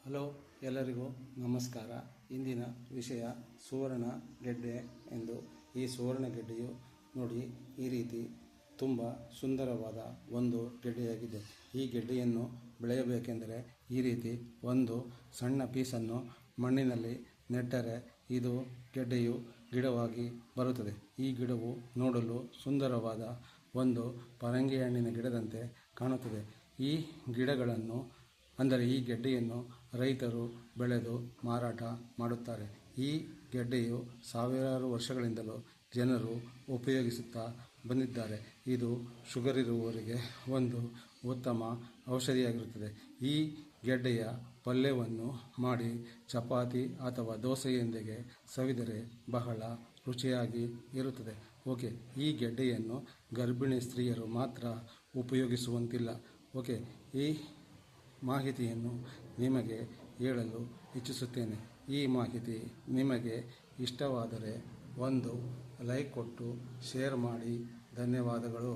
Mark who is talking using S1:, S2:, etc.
S1: Hello, ಎಲ್ಲರಿಗೂ ನಮಸ್ಕಾರ. ಇಂದಿನ ವಿಷಯ ಸುವರ್ಣ ಗೆಡ್ಡೆ ಎಂದು. ಈ ಸುವರ್ಣ ಗೆಡ್ಡೆಯು ನೋಡಿ ಈ ರೀತಿ ತುಂಬ ಸುಂದರವಾದ ಒಂದು ಗೆಡ್ಡೆಯಾಗಿದೆ. ಈ ಗೆಡ್ಡೆಯನ್ನು ಬೆಳೆಯಬೇಕೆಂದರೆ ಈ ರೀತಿ ಒಂದು ಸಣ್ಣ ಪೀಸನ್ನು ಮಣ್ಣಿನಲ್ಲಿ ನೆಟ್ಟರೆ ಇದು ಗೆಡ್ಡೆಯು ಗಿಡವಾಗಿ ಬರುತ್ತದೆ. ಈ ಗಿಡವು ನೋಡಲು ಸುಂದರವಾದ ಒಂದು ಪರಂಗಿ ಹಣ್ಣಿನ ಗಿಡದಂತೆ ಕಾಣುತ್ತದೆ. ಈ ಗಿಡಗಳನ್ನು ಅಂದರೆ ಈ ಗೆಡ್ಡೆಯನ್ನು ರೈತರು ಬೆಳೆದು ಮಾರಾಟ ಮಾಡುತ್ತಾರೆ. ಈ ಗೆಡ್ಡೆಯು ಸಾವಿರಾರು ವರ್ಷಗಳಿಂದಲೂ ಜನರು ಉಪಯೋಗಿಸುತ್ತಾ ಬಂದಿದ್ದಾರೆ. ಇದು ಶುಗರ್ ಇರುವವರಿಗೆ ಒಂದು ಉತ್ತಮ ಔಷಧಿಯಾಗಿರುತ್ತದೆ. ಈ ಗೆಡ್ಡೆಯ ಪಲ್ಯವನ್ನು ಮಾಡಿ ಚಪಾತಿ ಅಥವಾ ದೋಸೆಯೊಂದಿಗೆ ಸವಿದರೆ ಬಹಳ ರುಚಿಯಾಗಿ ಇರುತ್ತದೆ. ಓಕೆ, ಈ ಗೆಡ್ಡೆಯನ್ನು ಗರ್ಭಿಣಿ ಸ್ತ್ರೀಯರು ಮಾತ್ರ ಉಪಯೋಗಿಸುವಂತಿಲ್ಲ. ಓಕೆ, ಈ ಮಾಹಿತಿಯನ್ನು ನಿಮಗೆ ಹೇಳಲು ಇಚ್ಛಿಸುತ್ತೇನೆ. ಈ ಮಾಹಿತಿ ನಿಮಗೆ ಇಷ್ಟವಾದರೆ ಒಂದು ಲೈಕ್ ಕೊಟ್ಟು ಶೇರ್ ಮಾಡಿ. ಧನ್ಯವಾದಗಳು.